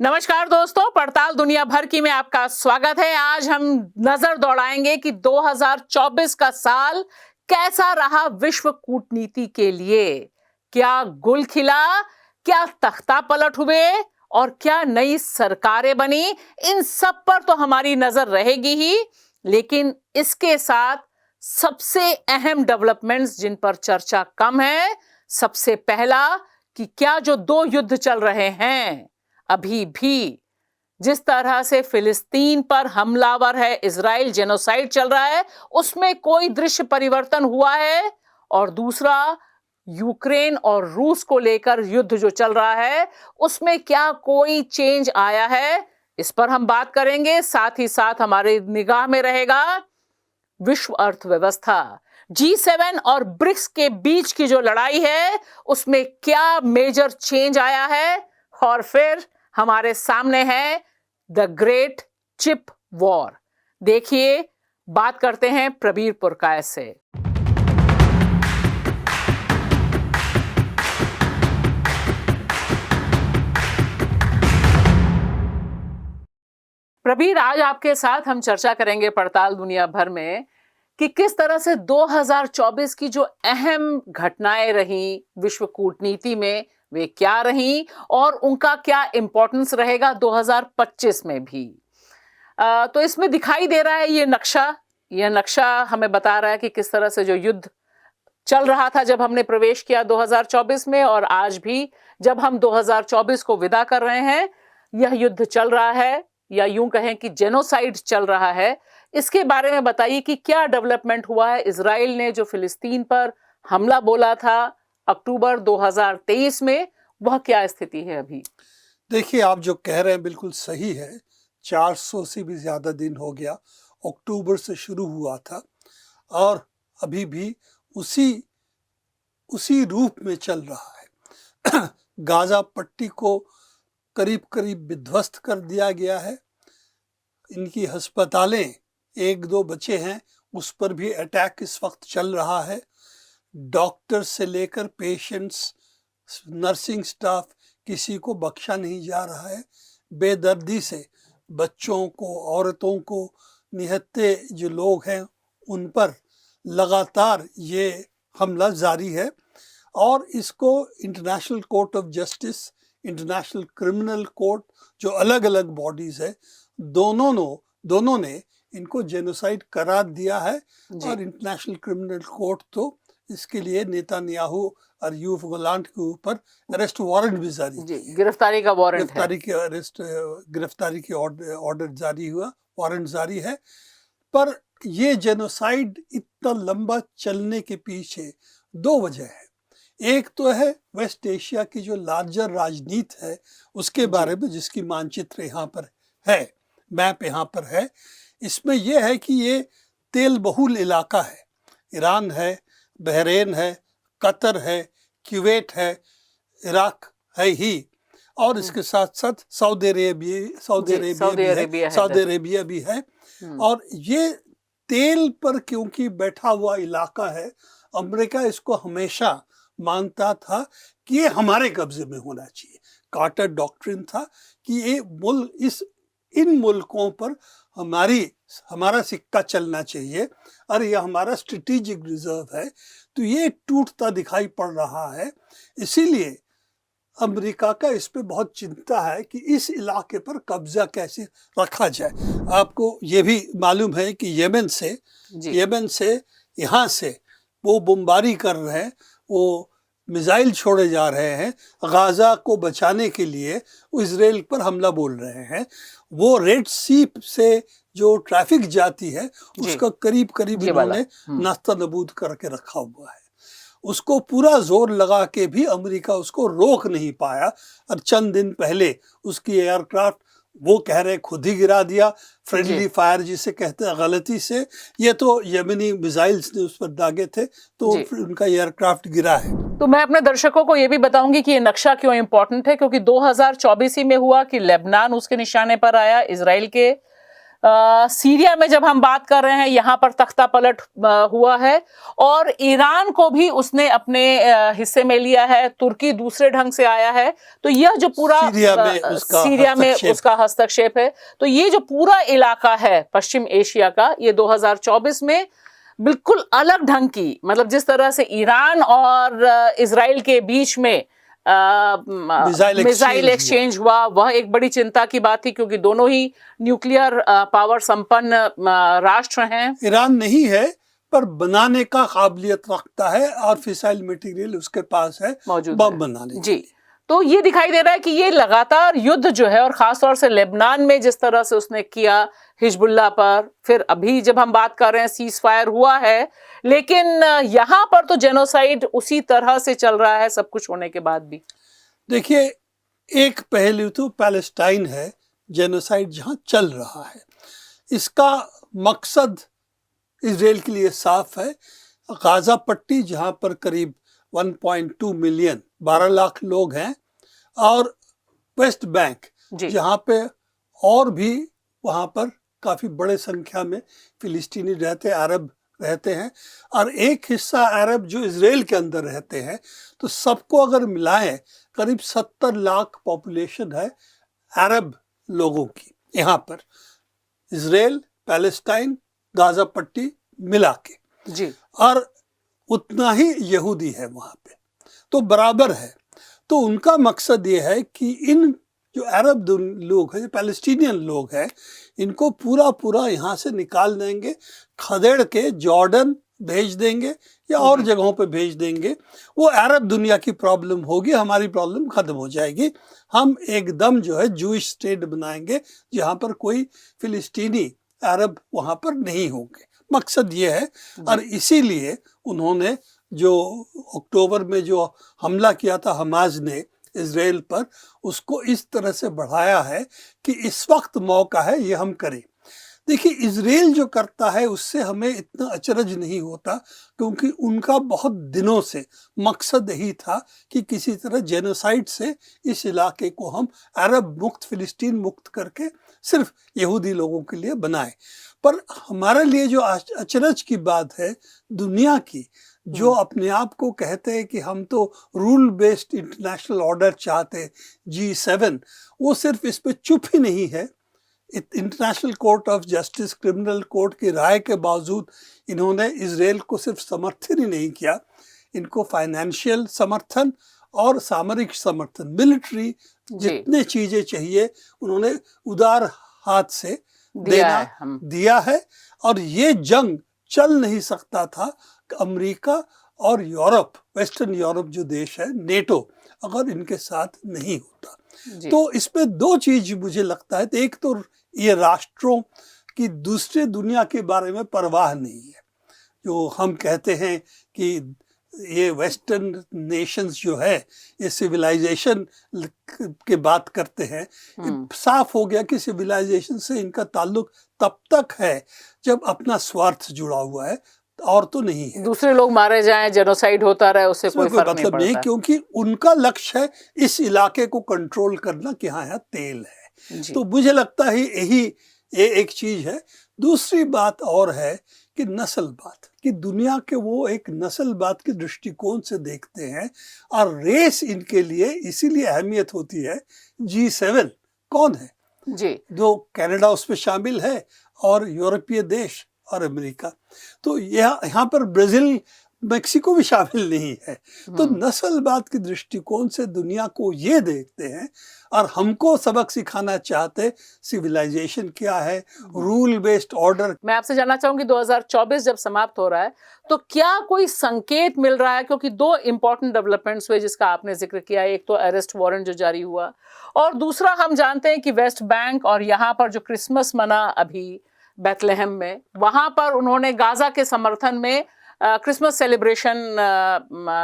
नमस्कार दोस्तों, पड़ताल दुनिया भर की में आपका स्वागत है। आज हम नजर दौड़ाएंगे कि 2024 का साल कैसा रहा विश्व कूटनीति के लिए। क्या गुल खिला, क्या तख्ता पलट हुए और क्या नई सरकारें बनी, इन सब पर तो हमारी नजर रहेगी ही। लेकिन इसके साथ सबसे अहम डेवलपमेंट्स जिन पर चर्चा कम है, सबसे पहला कि क्या जो दो युद्ध चल रहे हैं अभी भी, जिस तरह से फिलिस्तीन पर हमलावर है इजराइल, जेनोसाइड चल रहा है, उसमें कोई दृश्य परिवर्तन हुआ है। और दूसरा, यूक्रेन और रूस को लेकर युद्ध जो चल रहा है, उसमें क्या कोई चेंज आया है, इस पर हम बात करेंगे। साथ ही साथ हमारे निगाह में रहेगा विश्व अर्थव्यवस्था, G7 और ब्रिक्स के बीच की जो लड़ाई है, उसमें क्या मेजर चेंज आया है। और फिर हमारे सामने है द ग्रेट चिप वॉर। देखिए, बात करते हैं प्रबीर पुरकायत से। प्रबीर, आज आपके साथ हम चर्चा करेंगे पड़ताल दुनिया भर में कि किस तरह से 2024 की जो अहम घटनाएं रही विश्व कूटनीति में, वे क्या रही और उनका क्या इंपॉर्टेंस रहेगा 2025 में भी। तो इसमें दिखाई दे रहा है यह नक्शा हमें बता रहा है कि किस तरह से जो युद्ध चल रहा था जब हमने प्रवेश किया 2024 में, और आज भी जब हम 2024 को विदा कर रहे हैं, यह युद्ध चल रहा है, या यूं कहें कि जेनोसाइड चल रहा है। इसके बारे में बताइए कि क्या डेवलपमेंट हुआ है। इजराइल ने जो फिलिस्तीन पर हमला बोला था अक्टूबर 2023 में, वह क्या स्थिति है अभी? देखिए, आप जो कह रहे हैं बिल्कुल सही है। 400 से भी ज्यादा दिन हो गया, अक्टूबर से शुरू हुआ था और अभी भी उसी रूप में चल रहा है। गाजा पट्टी को करीब करीब विध्वस्त कर दिया गया है। इनकी अस्पतालें, एक दो बचे हैं, उस पर भी अटैक इस वक्त चल रहा है। डॉक्टर से लेकर पेशेंट्स, नर्सिंग स्टाफ, किसी को बख्शा नहीं जा रहा है। बेदर्दी से बच्चों को, औरतों को, निहत्थे जो लोग हैं उन पर लगातार ये हमला जारी है। और इसको international court of justice, international criminal court, जो अलग अलग बॉडीज है, दोनों ने इनको जेनोसाइड करार दिया है। और इंटरनेशनल क्रिमिनल कोर्ट तो इसके लिए नेतान्याहू और यूफ गोलांट के ऊपर अरेस्ट वारंट भी जारी, गिरफ्तारी का वारंट, गिरफ्तारी की ऑर्डर जारी हुआ, वारंट जारी है। पर ये जेनोसाइड इतना लंबा चलने के पीछे दो वजह है। एक तो है वेस्ट एशिया की जो लार्जर राजनीति है उसके बारे में, जिसकी मानचित्र यहाँ पर है, मैप यहाँ पर है। इसमें यह है कि ये तेल बहुल इलाका है। ईरान है, बहरीन है, कतर है, कुवैत है, इराक है ही, और इसके साथ साथ सऊदी अरेबिया भी है। और ये तेल पर क्योंकि बैठा हुआ इलाका है, अमेरिका इसको हमेशा मानता था कि ये हमारे कब्जे में होना चाहिए। कार्टर डॉक्ट्रिन था कि ये इन मुल्कों पर हमारा सिक्का चलना चाहिए और यह हमारा स्ट्रेटेजिक रिजर्व है। तो ये टूटता दिखाई पड़ रहा है। इसीलिए अमेरिका का इस पे बहुत चिंता है कि इस इलाके पर कब्जा कैसे रखा जाए। आपको ये भी मालूम है कि यमन से यहाँ से वो बमबारी कर रहे हैं, वो मिसाइल छोड़े जा रहे हैं गाजा को बचाने के लिए, वो इजराइल पर हमला बोल रहे हैं। वो रेड सी से जो ट्रैफिक जाती है उसका करीब इन्होंने नास्ता नबूद करके रखा हुआ है। उसको पूरा जोर लगा के भी अमेरिका उसको रोक नहीं पाया। और चंद दिन पहले उसकी एयरक्राफ्ट, वो कह रहे खुद ही गिरा दिया, फ्रेंडली फायर जिसे कहते हैं, गलती से। ये तो यमनी मिसाइल्स ने उस पर दागे थे, तो उनका एयरक्राफ्ट गिरा है। तो मैं अपने दर्शकों को ये भी बताऊंगी कि ये नक्शा क्यों इंपॉर्टेंट है, क्योंकि 2024 ही में हुआ कि लेबनान उसके निशाने पर आया, इजराइल के सीरिया में जब हम बात कर रहे हैं यहाँ पर तख्ता पलट हुआ है और ईरान को भी उसने अपने हिस्से में लिया है, तुर्की दूसरे ढंग से आया है। तो यह जो पूरा सीरिया में उसका हस्तक्षेप है, तो ये जो पूरा इलाका है पश्चिम एशिया का, ये 2024 में बिल्कुल अलग ढंग की, मतलब जिस तरह से ईरान और इजराइल के बीच में मिसाइल एक्सचेंज हुआ, वह एक बड़ी चिंता की बात थी क्योंकि दोनों ही न्यूक्लियर पावर संपन्न राष्ट्र हैं। ईरान नहीं है पर बनाने का काबिलियत रखता है और फिसाइल मटेरियल उसके पास है बम बनाने जी। तो ये दिखाई दे रहा है कि ये लगातार युद्ध जो है, और खासतौर से लेबनान में जिस तरह से उसने किया हिजबुल्लाह पर, फिर अभी जब हम बात कर रहे हैं सीज फायर हुआ है, लेकिन यहाँ पर तो जेनोसाइड उसी तरह से चल रहा है सब कुछ होने के बाद भी। देखिए, एक पहलू तो पैलेस्टाइन है, जेनोसाइड जहाँ चल रहा है, इसका मकसद इजराइल के लिए साफ है। गाजा पट्टी जहाँ पर करीब 1.2 मिलियन 12 लाख लोग हैं, और वेस्ट बैंक जहाँ पे और भी वहाँ पर काफ़ी बड़े संख्या में फिलिस्तीनी रहते, अरब रहते हैं, और एक हिस्सा अरब जो इजराइल के अंदर रहते हैं। तो सबको अगर मिलाएं करीब 70 लाख पॉपुलेशन है अरब लोगों की यहाँ पर, इजराइल, पैलेस्टाइन, गाजा पट्टी मिला के जी, और उतना ही यहूदी है वहाँ पे, तो बराबर है। तो उनका मकसद ये है कि इन जो अरब लोग हैं, पैलेस्टीनियन लोग हैं, इनको पूरा यहाँ से निकाल देंगे, खदेड़ के जॉर्डन भेज देंगे या और जगहों पे भेज देंगे। वो अरब दुनिया की प्रॉब्लम होगी, हमारी प्रॉब्लम खत्म हो जाएगी। हम एकदम जो है जूइश स्टेट बनाएंगे जहाँ पर कोई फिलिस्तीनी अरब वहाँ पर नहीं होंगे। मकसद ये है, और इसीलिए उन्होंने जो अक्टूबर में जो हमला किया था हमास ने इजराइल पर, उसको इस तरह से बढ़ाया है कि इस वक्त मौका है ये हम करें। देखिए, इजराइल जो करता है उससे हमें इतना अचरज नहीं होता, क्योंकि उनका बहुत दिनों से मकसद यही था कि किसी तरह जेनोसाइड से इस इलाके को हम अरब मुक्त, फिलिस्तीन मुक्त करके सिर्फ यहूदी लोगों के लिए बनाए। पर हमारे लिए जो अचरज की बात है दुनिया की, जो अपने आप को कहते हैं कि हम तो रूल बेस्ड इंटरनेशनल ऑर्डर चाहते, G7, वो सिर्फ इस पे चुप ही नहीं है। International court of justice, criminal court की राय के बावजूद इन्होंने इजराइल को सिर्फ समर्थन ही नहीं किया, इनको फाइनेंशियल समर्थन और सामरिक समर्थन, मिलिट्री जितने चीजें चाहिए उन्होंने उदार हाथ से दिया है। और ये जंग चल नहीं सकता था अमेरिका और यूरोप, वेस्टर्न यूरोप जो देश है, नेटो, अगर इनके साथ नहीं होता। तो इसमें दो चीज मुझे लगता है, एक तो ये राष्ट्रों की दूसरे दुनिया के बारे में परवाह नहीं है। जो हम कहते हैं कि ये वेस्टर्न नेशंस जो है ये सिविलाइजेशन के बात करते हैं, साफ हो गया कि सिविलाइजेशन से इनका ताल्लुक तब तक है जब अपना स्वार्थ जुड़ा हुआ है, और तो नहीं है। दूसरे लोग मारे जाएं, जेनोसाइड होता रहे, उससे कोई फर्क मतलब नहीं, क्योंकि उनका लक्ष्य है इस इलाके को कंट्रोल करना कि हाँ यहाँ तेल है। तो मुझे लगता है यही एक चीज है। दूसरी बात और है कि नस्लवाद, कि दुनिया के वो एक नस्लवाद के दृष्टिकोण से देखते हैं, और रेस इनके लिए इसीलिए अहमियत होती है। G7 कौन है जी, जो कनाडा उसमें शामिल है, और यूरोपीय देश और अमेरिका। तो यहाँ पर ब्राजील, मेक्सिको भी शामिल नहीं है। तो नस्लवाद के दृष्टिकोण से दुनिया को ये देखते हैं, और हमको सबक सिखाना चाहते सिविलाइजेशन क्या है, रूल बेस्ड ऑर्डर। मैं आपसे जानना चाहूंगी 2024 जब समाप्त हो रहा है तो क्या कोई संकेत मिल रहा है, क्योंकि दो इंपॉर्टेंट डेवलपमेंट्स हुए जिसका आपने जिक्र किया, एक तो अरेस्ट वारंट जो जारी हुआ, और दूसरा हम जानते हैं कि वेस्ट बैंक और यहाँ पर जो क्रिसमस मना अभी बेथलेहम में, वहां पर उन्होंने गाजा के समर्थन में क्रिसमस सेलिब्रेशन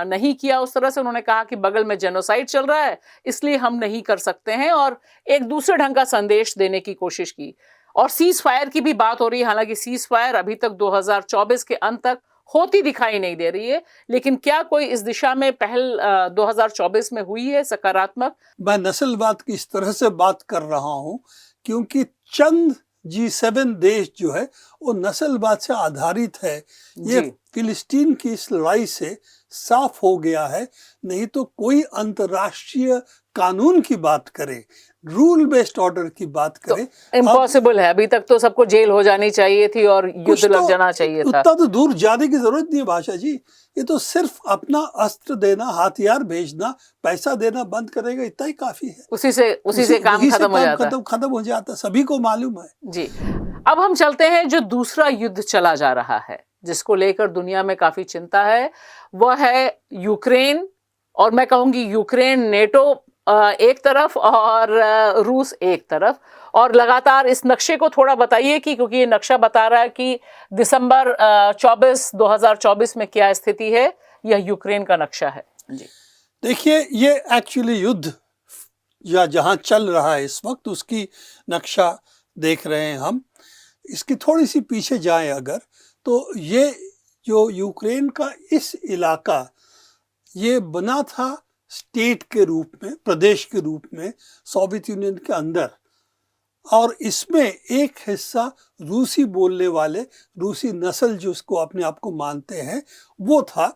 नहीं किया उस तरह से। उन्होंने कहा कि बगल में जेनोसाइड चल रहा है इसलिए हम नहीं कर सकते हैं, और एक दूसरे ढंग का संदेश देने की कोशिश की। और सीज फायर की भी बात हो रही है, हालांकि सीज फायर अभी तक 2024 के अंत तक होती दिखाई नहीं दे रही है, लेकिन क्या कोई इस दिशा में पहल 2024 में हुई है सकारात्मक? मैं नस्लवाद की इस तरह से बात कर रहा हूं क्योंकि चंद G7 देश जो है वो नस्लवाद से आधारित है। ये फिलिस्तीन की इस लड़ाई से साफ हो गया है। नहीं तो कोई अंतर्राष्ट्रीय कानून की बात करे, रूल बेस्ड ऑर्डर की बात करे, तो इम्पॉसिबल है। अभी तक तो सबको जेल हो जानी चाहिए थी और युद्ध लग जाना चाहिए था। उतना तो दूर जाने की जरूरत नहीं है भाषा जी। ये तो सिर्फ अपना अस्त्र देना, हथियार भेजना, पैसा देना बंद करेगा, इतना ही काफी है। उसी से काम खत्म हो जाता, सभी को मालूम है जी। अब हम चलते हैं जो दूसरा युद्ध चला जा रहा है, जिसको लेकर दुनिया में काफी चिंता है, वह है यूक्रेन। और मैं कहूंगी यूक्रेन नेटो एक तरफ और रूस एक तरफ। और लगातार इस नक्शे को थोड़ा बताइए कि, क्योंकि ये नक्शा बता रहा है कि दिसंबर 2024 में क्या स्थिति है। यह यूक्रेन का नक्शा है जी। देखिए, ये एक्चुअली युद्ध या जहां चल रहा है इस वक्त, उसकी नक्शा देख रहे हैं हम। इसकी थोड़ी सी पीछे जाएं अगर, तो ये जो यूक्रेन का इस इलाका, ये बना था स्टेट के रूप में, प्रदेश के रूप में सोवियत यूनियन के अंदर। और इसमें एक हिस्सा रूसी बोलने वाले, रूसी नस्ल जो उसको अपने आप को मानते हैं, वो था।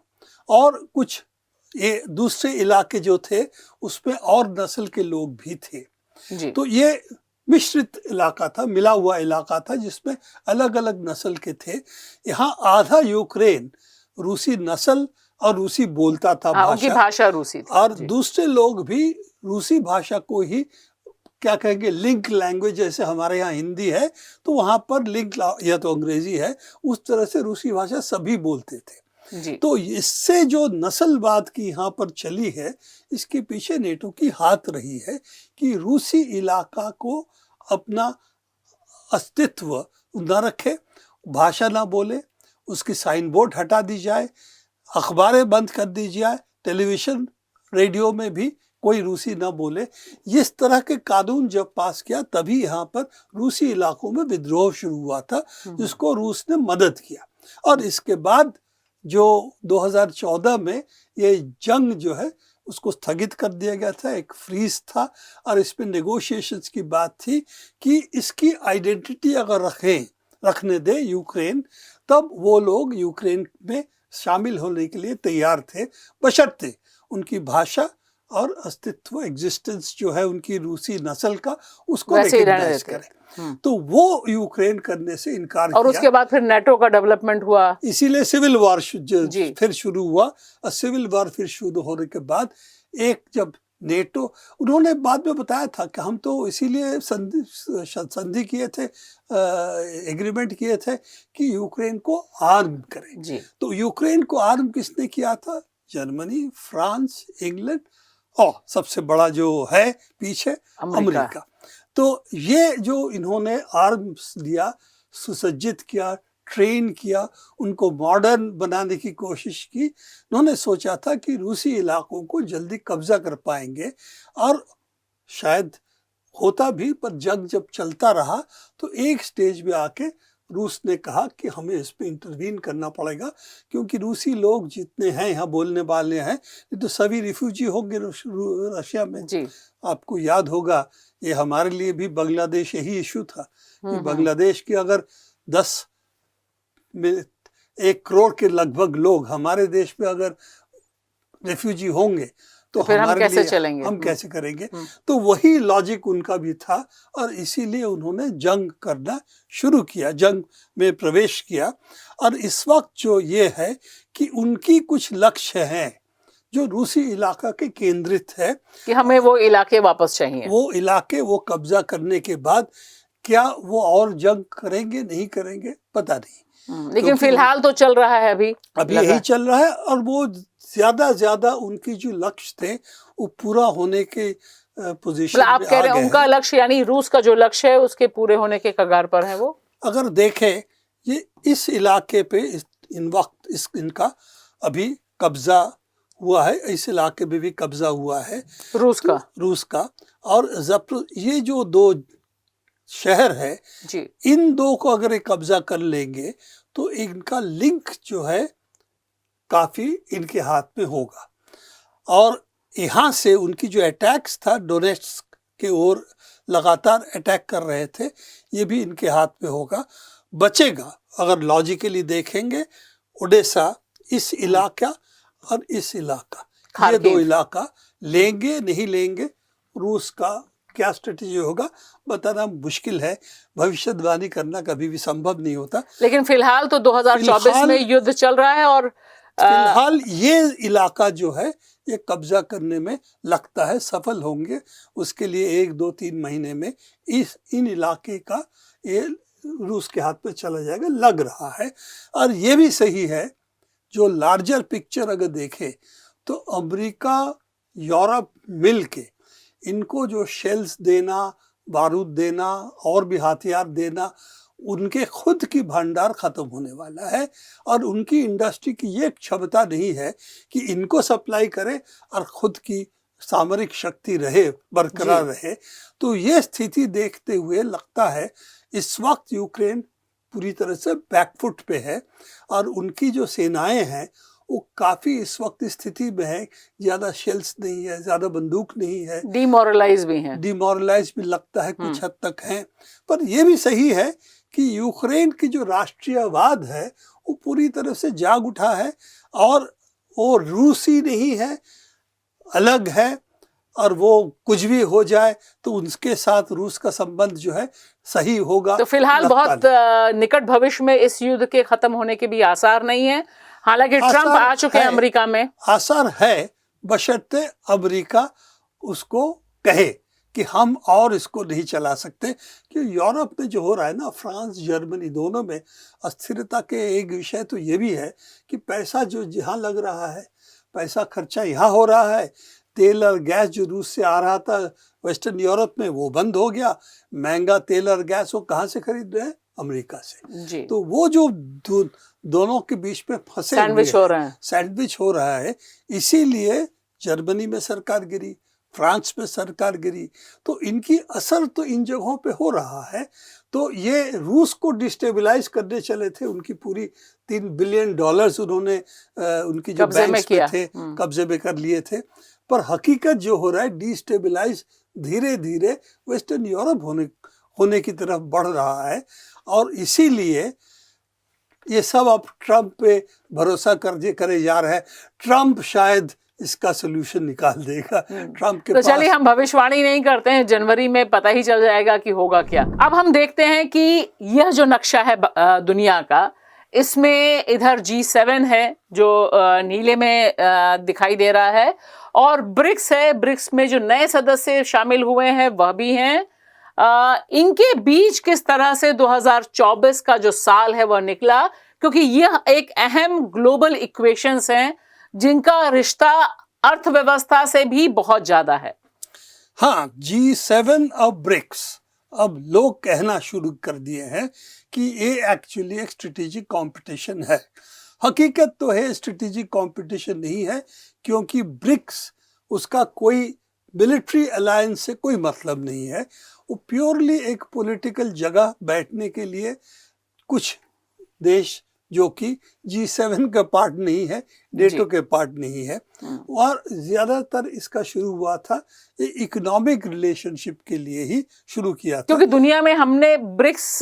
और कुछ ये दूसरे इलाके जो थे उसमें और नस्ल के लोग भी थे जी। तो ये मिश्रित इलाका था, मिला हुआ इलाका था, जिसमें अलग अलग नस्ल के थे। यहाँ आधा यूक्रेन रूसी नस्ल और रूसी बोलता था, उनकी भाषा रूसी थी। और दूसरे लोग भी रूसी भाषा को ही क्या कहेंगे, लिंक लैंग्वेज, जैसे हमारे यहाँ हिंदी है तो वहाँ पर लिंक या तो अंग्रेजी है, उस तरह से रूसी भाषा सभी बोलते थे जी। तो इससे जो नस्लवाद की यहाँ पर चली है, इसके पीछे नेटो की हाथ रही है कि रूसी इलाका को अपना अस्तित्व न रखे, भाषा ना बोले, उसकी साइन बोर्ड हटा दी जाए, अखबारें बंद कर दी जाए, टेलीविजन रेडियो में भी कोई रूसी ना बोले। इस तरह के कानून जब पास किया, तभी यहाँ पर रूसी इलाकों में विद्रोह शुरू हुआ था, जिसको रूस ने मदद किया। और इसके बाद जो 2014 में ये जंग जो है उसको स्थगित कर दिया गया था, एक फ्रीज था। और इस पर नेगोशिएशंस की बात थी कि इसकी आइडेंटिटी अगर रखने दे यूक्रेन, तब वो लोग यूक्रेन में शामिल होने के लिए तैयार थे, बशर्ते उनकी भाषा और अस्तित्व, एग्जिस्टेंस जो है उनकी रूसी नस्ल का, उसको रिकॉग्नाइज करें। तो वो यूक्रेन करने से इनकार किया। और उसके बाद फिर नेटो का डेवलपमेंट हुआ, इसीलिए सिविल वॉर फिर शुरू हुआ। और सिविल वॉर फिर शुरू होने के बाद जब नेटो, उन्होंने बाद में बताया था कि हम तो इसीलिए संधि किए थे, एग्रीमेंट किए थे कि यूक्रेन को आर्म करें जी। तो यूक्रेन को आर्म किसने किया था? जर्मनी, फ्रांस, इंग्लैंड और सबसे बड़ा जो है पीछे अमेरिका। तो ये जो इन्होंने आर्म्स दिया, सुसज्जित किया, ट्रेन किया, उनको मॉडर्न बनाने की कोशिश की। उन्होंने सोचा था कि रूसी इलाकों को जल्दी कब्जा कर पाएंगे, और शायद होता भी, पर जंग जब चलता रहा तो एक स्टेज में आके रूस ने कहा कि हमें इस पे इंटरवीन करना पड़ेगा, क्योंकि रूसी लोग जितने हैं यहाँ बोलने वाले हैं, तो सभी रिफ्यूजी होंगे रशिया में जी। आपको याद होगा, ये हमारे लिए भी बांग्लादेश यही इशू था कि बांग्लादेश के अगर 1 करोड़ के लगभग लोग हमारे देश में अगर रिफ्यूजी होंगे तो फिर हम कैसे लिए चलेंगे, हम कैसे करेंगे। तो वही लॉजिक उनका भी था, और इसीलिए उन्होंने जंग करना शुरू किया, जंग में प्रवेश किया। और इस वक्त जो ये है कि उनकी कुछ लक्ष्य हैं जो रूसी इलाका के केंद्रित है कि हमें वो इलाके वापस चाहिए। वो इलाके वो कब्जा करने के बाद क्या वो और जंग करेंगे, नहीं करेंगे, पता नहीं। लेकिन फिलहाल तो चल रहा है, अभी यही चल रहा है। और वो ज्यादा उनकी जो लक्ष्य थे वो पूरा होने के पोजीशन में आप कह रहे हैं उनका लक्ष्य, यानी रूस का जो लक्ष्य है उसके पूरे होने के कगार पर है वो। अगर देखें ये इस इलाके पे इनका अभी कब्जा हुआ है, इस इलाके में भी कब्जा हुआ है रूस का। और ये जो 2 शहर है जी, इन 2 को अगर कब्जा कर लेंगे तो इनका लिंक जो है काफी इनके हाथ में होगा। और यहाँ से उनकी जो अटैक्स था डोनेट्स्क के ओर लगातार अटैक कर रहे थे, ये भी इनके हाथ में होगा। बचेगा अगर लॉजिकली देखेंगे ओडेसा, इस इलाका और इस इलाका, ये दो इलाका लेंगे नहीं लेंगे। रूस का क्या स्ट्रेटेजी होगा बताना मुश्किल है, भविष्यवाणी करना कभी भी संभव नहीं होता। लेकिन फिलहाल तो 2024 में युद्ध चल रहा है और फिलहाल ये इलाका जो है ये कब्जा करने में लगता है सफल होंगे। उसके लिए 1-2-3 महीने में इन इलाके का ये रूस के हाथ में चला जाएगा, लग रहा है। और ये भी सही है, जो लार्जर पिक्चर अगर देखें तो अमेरिका यूरोप मिल के इनको जो शेल्स देना, बारूद देना और भी हथियार देना, उनके खुद की भंडार खत्म होने वाला है। और उनकी इंडस्ट्री की ये क्षमता नहीं है कि इनको सप्लाई करे और खुद की सामरिक शक्ति रहे, बरकरार रहे। तो ये स्थिति देखते हुए लगता है इस वक्त यूक्रेन पूरी तरह से बैकफुट पे है और उनकी जो सेनाएं हैं वो काफी इस वक्त स्थिति में है, ज्यादा शेल्स नहीं है, ज्यादा बंदूक नहीं है, डिमोरलाइज भी हैं, डिमोरलाइज भी लगता है कुछ हद तक हैं। पर यह भी सही है कि यूक्रेन की जो राष्ट्रीयवाद है वो पूरी तरह से जाग उठा है और वो रूसी नहीं है, अलग है। और वो कुछ भी हो जाए तो उनके साथ रूस का संबंध जो है सही होगा। तो फिलहाल बहुत निकट भविष्य में इस युद्ध के खत्म होने के भी आसार नहीं है। हालांकि ट्रंप आ चुके हैं अमेरिका में, आसार है, बशर्ते अमेरिका उसको कहे कि हम और इसको नहीं चला सकते। कि यूरोप में जो हो रहा है ना, फ्रांस जर्मनी दोनों में अस्थिरता के एक विषय तो ये भी है कि पैसा जो जहाँ लग रहा है, पैसा खर्चा यहाँ हो रहा है। तेल और गैस जो रूस से आ रहा था वेस्टर्न यूरोप में वो बंद हो गया। महंगा तेल और गैस वो कहाँ से खरीद रहे हैं? अमेरिका से जी। तो वो जो दोनों के बीच में फंसे सैंडविच हो रहा है, सैंडविच हो रहा है। इसीलिए जर्मनी में सरकार गिरी, फ्रांस में सरकार गिरी। तो इनकी असर तो इन जगहों पे हो रहा है। तो ये रूस को डिस्टेबलाइज करने चले थे। उनकी पूरी $3 बिलियन उन्होंने उनकी जो बैंक्स में थे कब्जे में कर लिए थे। पर हकीकत जो हो रहा है, डिस्टेबलाइज धीरे धीरे वेस्टर्न यूरोप होने की तरफ बढ़ रहा है। और इसीलिए ये सब अब ट्रंप पे भरोसा करे जा रहा है। ट्रंप शायद इसका सोल्यूशन निकाल देगा। ट्रंप के तो चलिए हम भविष्यवाणी नहीं करते हैं, जनवरी में पता ही चल जाएगा कि होगा क्या। अब हम देखते हैं कि यह जो नक्शा है दुनिया का, इसमें इधर G7 है जो नीले में दिखाई दे रहा है, और ब्रिक्स है। ब्रिक्स में जो नए सदस्य शामिल हुए हैं वह भी हैं। इनके बीच किस तरह से 2024 का जो साल है वह निकला, क्योंकि यह एक अहम ग्लोबल इक्वेशंस हैं जिनका रिश्ता अर्थव्यवस्था से भी बहुत ज्यादा है। हाँ, G7 और ब्रिक्स अब लोग कहना शुरू कर दिए हैं कि ये एक्चुअली एक स्ट्रेटेजिक कंपटीशन है। हकीकत तो है स्ट्रेटेजिक कंपटीशन नहीं है, क्योंकि ब्रिक्स उसका कोई मिलिट्री अलायंस से कोई मतलब नहीं है। वो प्योरली एक पॉलिटिकल जगह बैठने के लिए कुछ देश जो कि G7 का पार्ट नहीं है, नेटो के पार्ट नहीं है। और ज्यादातर इसका शुरू हुआ था ये इकोनॉमिक रिलेशनशिप के लिए ही शुरू किया था। क्योंकि दुनिया में हमने ब्रिक्स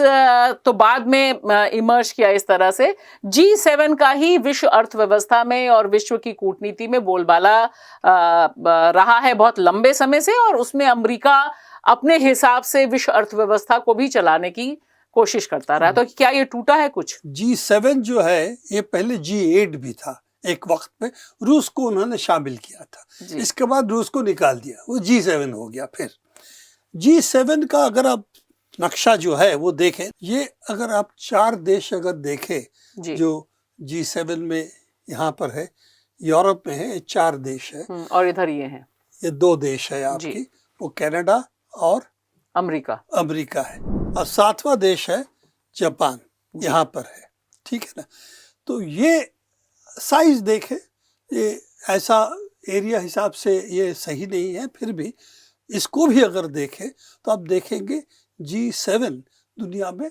तो बाद में इमर्ज किया इस तरह से, G7 का ही विश्व अर्थव्यवस्था में और विश्व की कूटनीति में बोलबाला रहा है बहुत लंबे समय से। और उसमें अमेरिका अपने हिसाब से विश्व अर्थव्यवस्था को भी चलाने की कोशिश करता रहा। तो क्या ये टूटा है कुछ? G7 जो है ये पहले G8 भी था एक वक्त पे, रूस को उन्होंने शामिल किया था। इसके बाद रूस को निकाल दिया, वो G7 हो गया। फिर G7 का अगर आप नक्शा जो है वो देखें, ये अगर आप 4 देश अगर देखें जो G7 में यहाँ पर है, यूरोप में है, ये 4 देश है और इधर ये है, ये 2 देश है आपकी, वो कनाडा और अमेरिका है। और 7वां देश है जापान, यहाँ पर है। ठीक है ना? तो ये साइज देखे, ये ऐसा एरिया हिसाब से ये सही नहीं है, फिर भी इसको भी अगर देखें तो आप देखेंगे G7 दुनिया में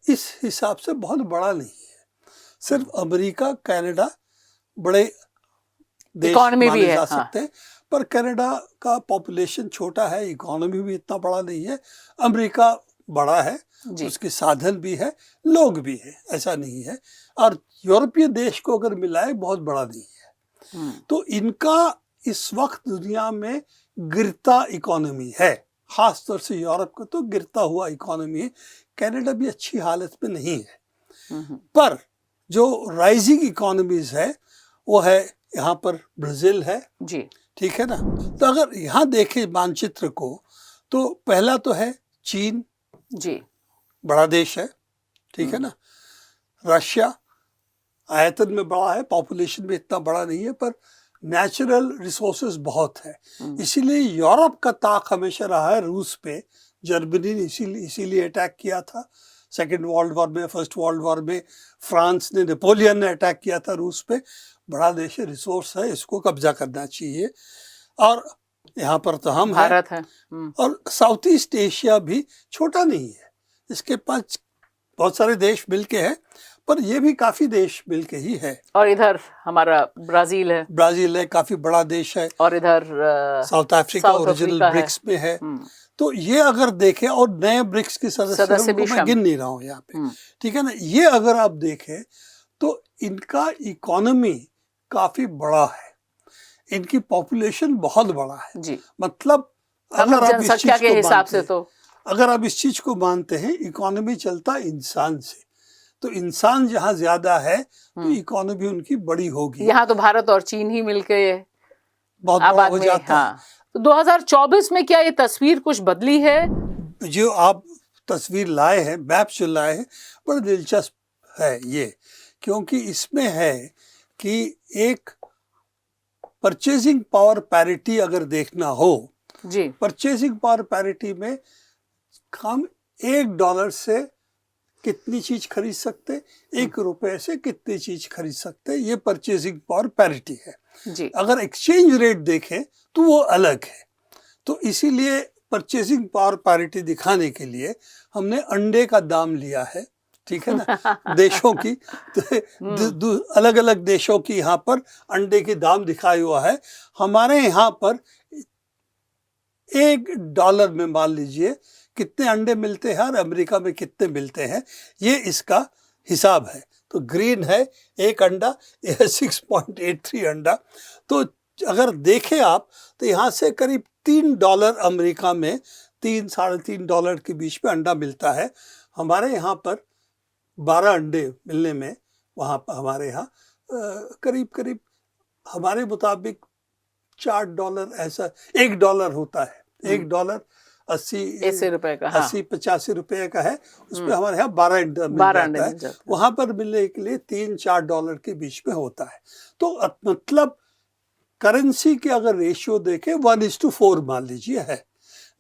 इस हिसाब से बहुत बड़ा नहीं है। सिर्फ अमेरिका, कनाडा बड़े देश माने जा सकते हैं, पर कनाडा का पॉपुलेशन छोटा है, इकोनॉमी भी इतना बड़ा नहीं है। अमेरिका बड़ा है, उसके साधन भी है, लोग भी है, ऐसा नहीं है। और यूरोपीय देश को अगर मिलाए बहुत बड़ा नहीं है। तो इनका इस वक्त दुनिया में गिरता इकोनॉमी है, खास तौर से यूरोप का तो गिरता हुआ इकोनॉमी है। कनाडा भी अच्छी हालत में नहीं है। पर जो राइजिंग इकोनॉमीज है वो है यहाँ पर ब्राजील है जी, ठीक है ना। तो अगर यहाँ देखें मानचित्र को तो पहला तो है चीन जी, बड़ा देश है, ठीक है ना। रशिया आयतन में बड़ा है, पॉपुलेशन में इतना बड़ा नहीं है, पर नेचुरल रिसोर्सेज बहुत है। इसीलिए यूरोप का ताक हमेशा रहा है रूस पे। जर्मनी ने इसीलिए अटैक किया था सेकेंड वर्ल्ड वॉर में, फर्स्ट वर्ल्ड वॉर में फ्रांस ने, नेपोलियन ने अटैक किया था रूस पे। बड़ा देश है, रिसोर्स है, इसको कब्जा करना चाहिए। और यहाँ पर तो हम भारत है। और साउथ ईस्ट एशिया भी छोटा नहीं है, इसके पास बहुत सारे देश मिलके हैं, पर ये भी काफी देश मिलके ही है। और इधर हमारा ब्राजील है, काफी बड़ा देश है। और इधर साउथ अफ्रीका ओरिजिनल ब्रिक्स में है। तो ये अगर देखें, और नए ब्रिक्स के सदस्य भी मैं गिन नहीं रहा हूँ यहाँ पे, ठीक है ना। ये अगर आप देखें तो इनका इकोनॉमी काफी बड़ा है, इनकी पॉपुलेशन बहुत बड़ा है जी। मतलब अगर आप जनसंख्या के हिसाब से तो अगर आप इस चीज को मानते हैं, इकोनॉमी चलता इंसान से, तो इंसान जहाँ ज्यादा है तो इकोनॉमी उनकी बड़ी होगी। यहाँ तो भारत और चीन ही मिलके बहुत बड़ा हो जाता है। तो 2024 में क्या ये तस्वीर कुछ बदली है? जो आप तस्वीर लाए हैं, मैप जो लाए हैं, बड़ा दिलचस्प है ये, क्योंकि इसमें है कि एक परचेजिंग पावर पैरिटी अगर देखना हो जी, परचेजिंग पावर पैरिटी में हम $1 से कितनी चीज खरीद सकते, ₹1 से कितनी चीज खरीद सकते, ये परचेजिंग पावर पैरिटी है जी। अगर एक्सचेंज रेट देखें तो वो अलग है। तो इसीलिए परचेजिंग पावर पैरिटी दिखाने के लिए हमने अंडे का दाम लिया है, ठीक है ना। देशों की अलग अलग देशों की यहाँ पर अंडे के दाम दिखाया हुआ है। हमारे यहाँ पर $1 में मान लीजिए कितने अंडे मिलते हैं और अमेरिका में कितने मिलते हैं, ये इसका हिसाब है। तो ग्रीन है एक अंडा, यह 6.83 अंडा। तो अगर देखें आप तो यहाँ से करीब $3 अमेरिका में, $3-3.5 के बीच में अंडा मिलता है। हमारे यहाँ पर 12 अंडे मिलने में, वहाँ पर हमारे यहाँ करीब करीब हमारे मुताबिक $4 ऐसा, $1 होता है। $1 80 रुपए का, 80-85 रुपए का है। उसमें हमारे यहाँ 12 अंडा मिल जाता है। वहां पर मिलने के लिए $3-4 के बीच में होता है। तो मतलब करेंसी के अगर रेशियो देखें 1:4 मान लीजिए है,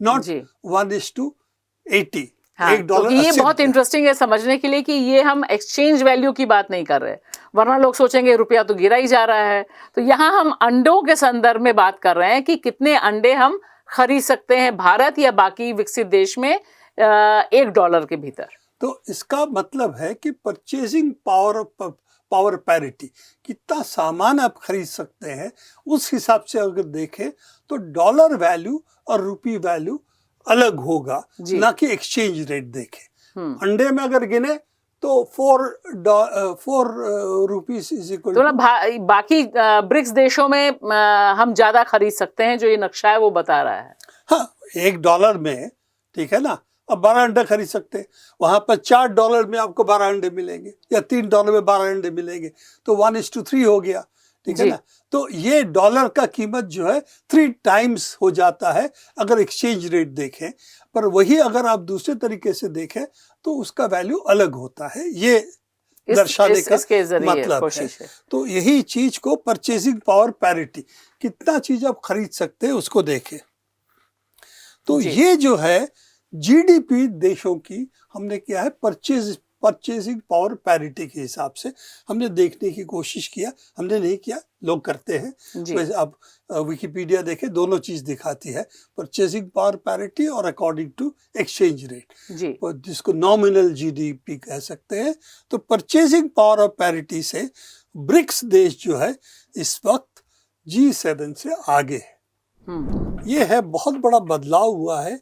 नॉट 1:80। हाँ, तो ये बहुत इंटरेस्टिंग है समझने के लिए कि ये हम एक्सचेंज वैल्यू की बात नहीं कर रहे, वरना लोग सोचेंगे रुपया तो गिरा ही जा रहा है। तो यहाँ हम अंडों के संदर्भ में बात कर रहे हैं कि कितने अंडे हम खरीद सकते हैं भारत या बाकी विकसित देश में $1 के भीतर। तो इसका मतलब है कि परचेजिंग पावर पैरिटी, कितना सामान आप खरीद सकते हैं, उस हिसाब से अगर देखें तो डॉलर वैल्यू और रुपी वैल्यू अलग होगा, ना कि एक्सचेंज रेट देखें। अंडे में अगर गिने तो 4 रुपीस इज इक्वल टू, बाकी ब्रिक्स देशों में हम ज्यादा खरीद सकते हैं, जो ये नक्शा है वो बता रहा है। हाँ, $1 में, ठीक है ना, अब 12 अंडे खरीद सकते हैं। वहां पर $4 में आपको 12 अंडे मिलेंगे, या $3 में 12 अंडे मिलेंगे, तो 1:3 हो गया, ठीक है ना। तो ये डॉलर का कीमत जो है 3 टाइम्स हो जाता है अगर एक्सचेंज रेट देखें। पर वही अगर आप दूसरे तरीके से देखें तो उसका वैल्यू अलग होता है, ये दर्शाने का मतलब है। तो यही चीज को परचेजिंग पावर पैरिटी, कितना चीज आप खरीद सकते हैं उसको देखें। तो ये जो है जीडीपी देशों की हमने किया है परचेजिंग पावर पैरिटी के हिसाब से हमने देखने की कोशिश किया। हमने नहीं किया, लोग करते हैं। वैसे आप विकिपीडिया देखें, दोनों चीज दिखाती है, परचेजिंग पावर पैरिटी और अकॉर्डिंग टू एक्सचेंज रेट, जिसको नॉमिनल जीडीपी कह सकते हैं। तो परचेजिंग पावर ऑफ पैरिटी से ब्रिक्स देश जो है इस वक्त G7 से आगे है। ये है बहुत बड़ा बदलाव हुआ है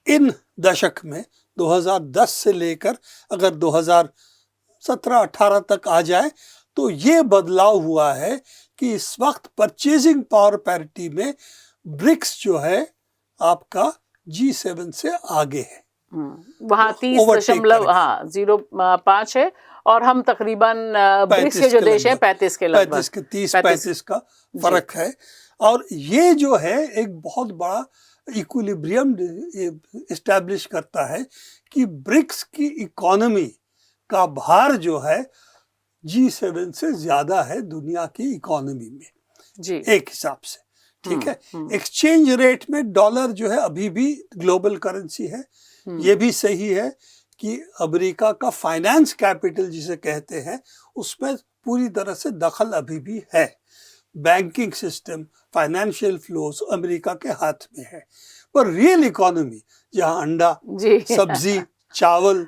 इन दशक में। 2010 से लेकर अगर 2017-18 तक आ जाए तो ये बदलाव हुआ है कि इस वक्त परचेजिंग पावर पैरिटी में ब्रिक्स जो है आपका G7 से आगे है। वहाँ 30.05 है और हम तकरीबन ब्रिक्स के जो देश हैं 35 के लगभग 30-35 का फर्क है। और ये जो है एक बहुत बड़ा इक्विलिब्रियम इस्टेब्लिश करता है कि ब्रिक्स की इकोनॉमी का भार जो है G7 से ज्यादा है दुनिया की इकोनॉमी में जी। एक हिसाब से, ठीक है। एक्सचेंज रेट में डॉलर जो है अभी भी ग्लोबल करेंसी है। ये भी सही है कि अमेरिका का फाइनेंस कैपिटल जिसे कहते हैं उसमें पूरी तरह से दखल अभी भी है। Banking system, financial flows America के हाथ में है। पर रियल इकोनॉमी जहां अंडा, सब्जी, चावल,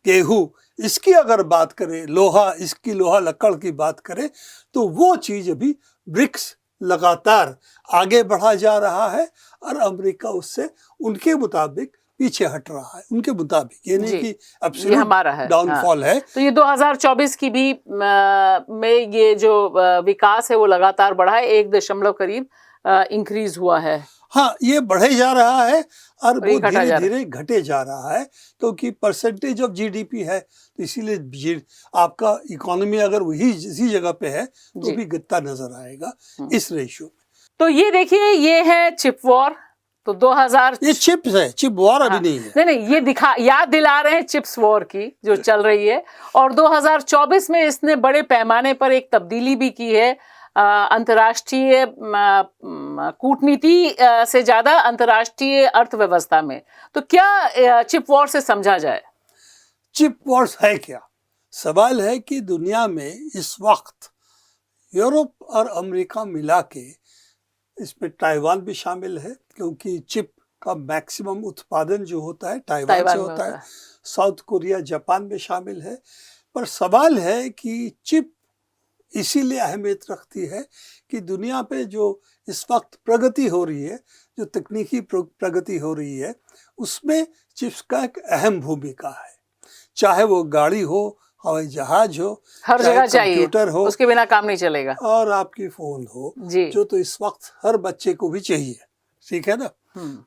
गेहूं, इसकी अगर बात करें, लोहा लक्कड़ की बात करें, तो वो चीज अभी ब्रिक्स लगातार आगे बढ़ा जा रहा है और अमेरिका उससे उनके मुताबिक पीछे हट रहा है। उनके मुताबिक, ये नहीं कि एब्सोल्यूट डाउनफॉल है। तो ये 2024 की भी में ये जो विकास है वो लगातार बढ़ा है, 1 करीब इंक्रीज हुआ है। हाँ, ये बढ़े जा रहा है और वो धीरे धीरे घटे जा रहा है क्योंकि परसेंटेज ऑफ जीडीपी है, तो इसीलिए आपका इकोनॉमी अगर वही इसी जगह पे है तो भी गिरता नजर आएगा इस रेशियो में। तो ये देखिए, ये है चिप वॉर। तो 2000 ये चिप्स है, चिप वॉर अभी नहीं है। नहीं, ये याद दिला रहे हैं चिप्स वॉर की जो चल रही है। और 2024 में इसने बड़े पैमाने पर एक तब्दीली भी की है अंतर्राष्ट्रीय कूटनीति से ज्यादा अंतर्राष्ट्रीय अर्थव्यवस्था में। तो क्या चिप वॉर से समझा जाए? चिप वॉर है क्या? सवाल है कि दुनिया में इस वक्त यूरोप और अमेरिका मिला के, इसमें ताइवान भी शामिल है क्योंकि चिप का मैक्सिमम उत्पादन जो होता है ताइवान से होता है। साउथ कोरिया, जापान में शामिल है। पर सवाल है कि चिप इसीलिए अहमियत रखती है कि दुनिया पे जो इस वक्त प्रगति हो रही है, जो तकनीकी प्रगति हो रही है, उसमें चिप्स का एक अहम भूमिका है। चाहे वो गाड़ी हो, हवाई जहाज हो, हर जगह चाहिए, कंप्यूटर हो, उसके बिना काम नहीं चलेगा, और आपकी फोन हो जो तो इस वक्त हर बच्चे को भी चाहिए, ठीक है ना।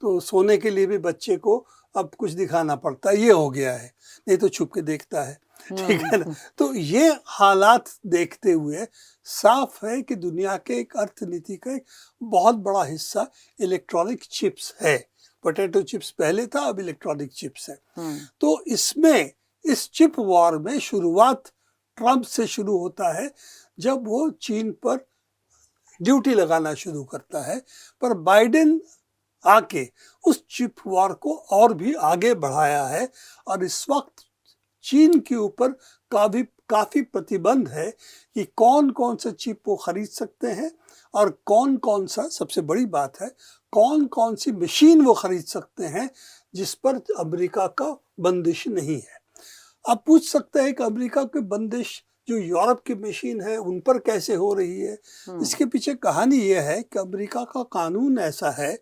तो सोने के लिए भी बच्चे को अब कुछ दिखाना पड़ता है, ये हो गया है, नहीं तो छुप के देखता है, ठीक है ना। तो ये हालात देखते हुए साफ है कि दुनिया के एक अर्थनीति का एक बहुत बड़ा हिस्सा इलेक्ट्रॉनिक चिप्स है। पोटैटो चिप्स पहले था, अब इलेक्ट्रॉनिक चिप्स है। तो इसमें इस चिप वॉर में शुरुआत ट्रंप से शुरू होता है जब वो चीन पर ड्यूटी लगाना शुरू करता है, पर बाइडेन आके उस चिप वॉर को और भी आगे बढ़ाया है और इस वक्त चीन के ऊपर काफी प्रतिबंध है कि कौन कौन सा चिप वो खरीद सकते हैं और कौन कौन सा, सबसे बड़ी बात है, कौन कौन सी मशीन वो खरीद सकते हैं जिस पर अमेरिका का बंदिश नहीं है। आप पूछ सकते हैं कि अमेरिका की बंदिश जो यूरोप की मशीन है उन पर कैसे हो रही है। इसके पीछे कहानी ये है कि अमेरिका का कानून ऐसा है,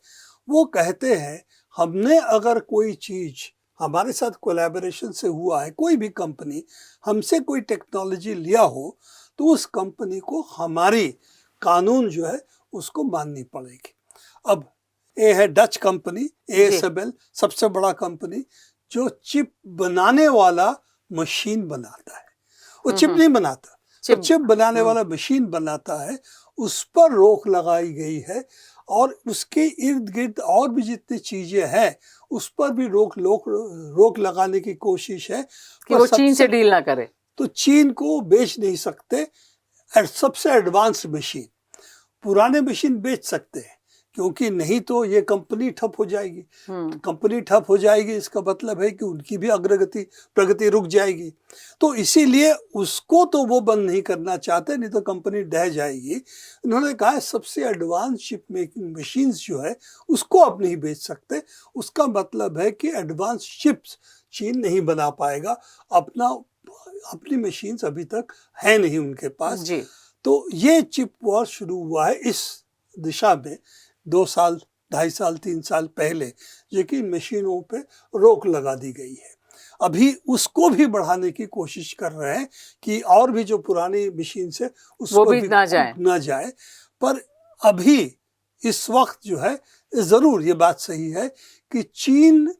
वो कहते हैं हमने अगर कोई चीज हमारे साथ कोलैबोरेशन से हुआ है, कोई भी कंपनी हमसे कोई टेक्नोलॉजी लिया हो, तो उस कंपनी को हमारी कानून जो है उसको माननी पड़ेगी। अब ये है डच कंपनी ASML, सबसे बड़ा कंपनी जो चिप बनाने वाला मशीन बनाता है। वो चिप नहीं बनाता, चिप बनाने वाला मशीन बनाता है। उस पर रोक लगाई गई है और उसके इर्द गिर्द और भी जितनी चीजें हैं उस पर भी रोक लगाने की कोशिश है कि वो चीन से डील ना करे। तो चीन को बेच नहीं सकते सबसे एडवांस मशीन। पुराने मशीन बेच सकते हैं क्योंकि नहीं तो ये कंपनी ठप हो जाएगी। कंपनी ठप हो जाएगी इसका मतलब है कि उनकी भी प्रगति रुक जाएगी। तो इसीलिए उसको तो वो बंद नहीं करना चाहते, नहीं तो कंपनी ढह जाएगी। उन्होंने कहा सबसे एडवांस चिप मेकिंग मशीन्स जो है उसको आप नहीं बेच सकते। उसका मतलब है कि एडवांस चिप्स चीन नहीं बना पाएगा, अपनी मशीन्स अभी तक है नहीं उनके पास। तो ये चिप वॉर शुरू हुआ है इस दिशा में 2 साल, 2.5 साल, 3 साल पहले, जो कि इन मशीनों पे रोक लगा दी गई है। अभी उसको भी बढ़ाने की कोशिश कर रहे हैं कि और भी जो पुरानी मशीन है उसको भी ना जाए। पर अभी इस वक्त जो है, जरूर ये बात सही है कि चीन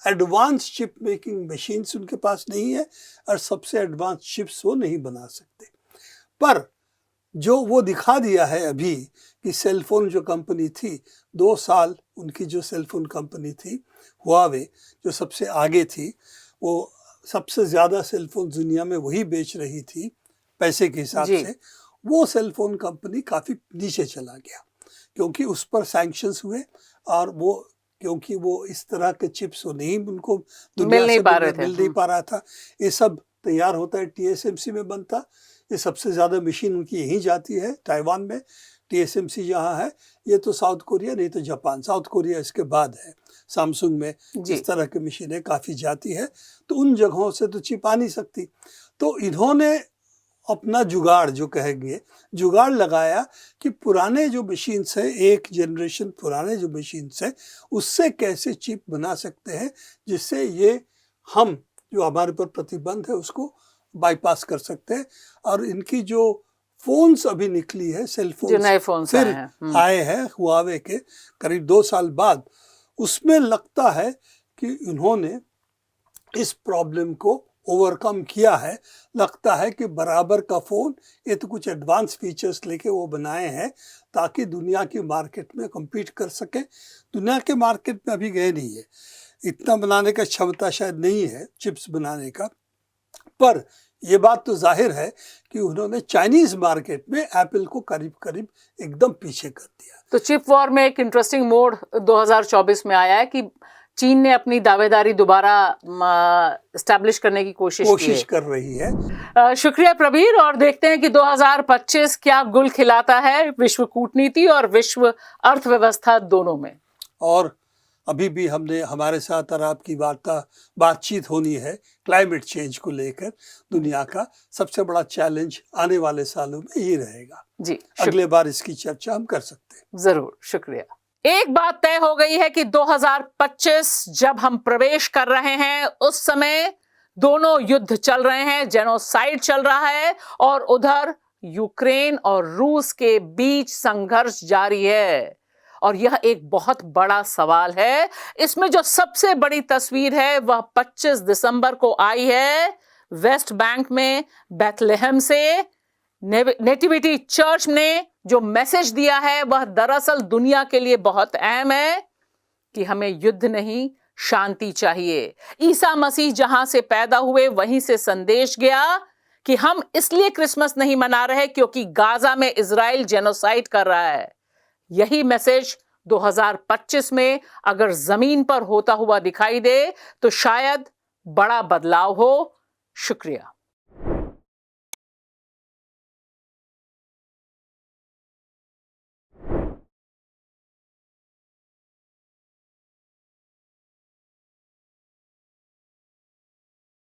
एडवांस चिप मेकिंग मशीन्स उनके पास नहीं है और सबसे एडवांस चिप्स वो नहीं बना सकते। पर जो वो दिखा दिया है अभी कि सेलफोन जो कंपनी थी, 2 साल उनकी जो सेलफोन कंपनी थी हुआवे, जो सबसे आगे थी, वो सबसे ज़्यादा सेलफोन दुनिया में वही बेच रही थी पैसे के हिसाब से, वो सेलफोन कंपनी काफ़ी नीचे चला गया क्योंकि उस पर सैंक्शंस हुए और वो क्योंकि वो इस तरह के चिप्स वो नहीं उनको दुनिया से मिल नहीं पा रहा था। ये सब तैयार होता है TSMC में बनता, ये सबसे ज़्यादा मशीन उनकी यहीं जाती है ताइवान में। TSMC जहाँ है, ये तो साउथ कोरिया नहीं तो जापान, साउथ कोरिया इसके बाद है। सैमसंग में इस तरह की मशीनें काफ़ी जाती है, तो उन जगहों से तो चिप आ नहीं सकती। तो इन्होंने अपना जुगाड़ जो कहेंगे, जुगाड़ लगाया कि पुराने जो मशीन्स है, एक जनरेशन पुराने जो मशीन्स है, उससे कैसे चिप बना सकते हैं जिससे ये हम जो हमारे पर प्रतिबंध है उसको बाईपास कर सकते हैं। और इनकी जो फोन्स अभी निकली है, सेलफोन फिर आए हैं हुआवे के करीब 2 साल बाद, उसमें लगता है कि इन्होंने इस प्रॉब्लम को ओवरकम किया है। लगता है कि बराबर का फ़ोन, ये तो कुछ एडवांस फीचर्स लेके वो बनाए हैं ताकि दुनिया की मार्केट में compete कर सके। दुनिया के मार्केट में अभी गए नहीं है, इतना बनाने का क्षमता शायद नहीं है चिप्स बनाने का। पर ये बात तो जाहिर है कि उन्होंने चाइनीज मार्केट में एप्पल को करीब करीब एकदम पीछे कर दिया। तो चिप वॉर में एक इंटरेस्टिंग मोड 2024 में आया है कि चीन ने अपनी दावेदारी दोबारा एस्टैब्लिश करने की कोशिश कर रही है। शुक्रिया प्रबीर, और देखते हैं कि 2025 क्या गुल खिलाता है विश्व कूटनीति और विश्व अर्थव्यवस्था दोनों में। और अभी भी हमने हमारे साथ और आपकी बातचीत होनी है क्लाइमेट चेंज को लेकर। दुनिया का सबसे बड़ा चैलेंज आने वाले सालों में ये रहेगा जी। अगले बार इसकी चर्चा हम कर सकते हैं। जरूर, शुक्रिया। एक बात तय हो गई है कि 2025 जब हम प्रवेश कर रहे हैं उस समय दोनों युद्ध चल रहे हैं, जेनोसाइड चल रहा है और उधर यूक्रेन और रूस के बीच संघर्ष जारी है। और यह एक बहुत बड़ा सवाल है। इसमें जो सबसे बड़ी तस्वीर है वह 25 दिसंबर को आई है वेस्ट बैंक में बेथलेहम से। नेटिविटी चर्च ने जो मैसेज दिया है वह दरअसल दुनिया के लिए बहुत अहम है कि हमें युद्ध नहीं, शांति चाहिए। ईसा मसीह जहां से पैदा हुए वहीं से संदेश गया कि हम इसलिए क्रिसमस नहीं मना रहे क्योंकि गाजा में इजराइल जेनोसाइड कर रहा है। यही मैसेज 2025 में अगर जमीन पर होता हुआ दिखाई दे तो शायद बड़ा बदलाव हो। शुक्रिया।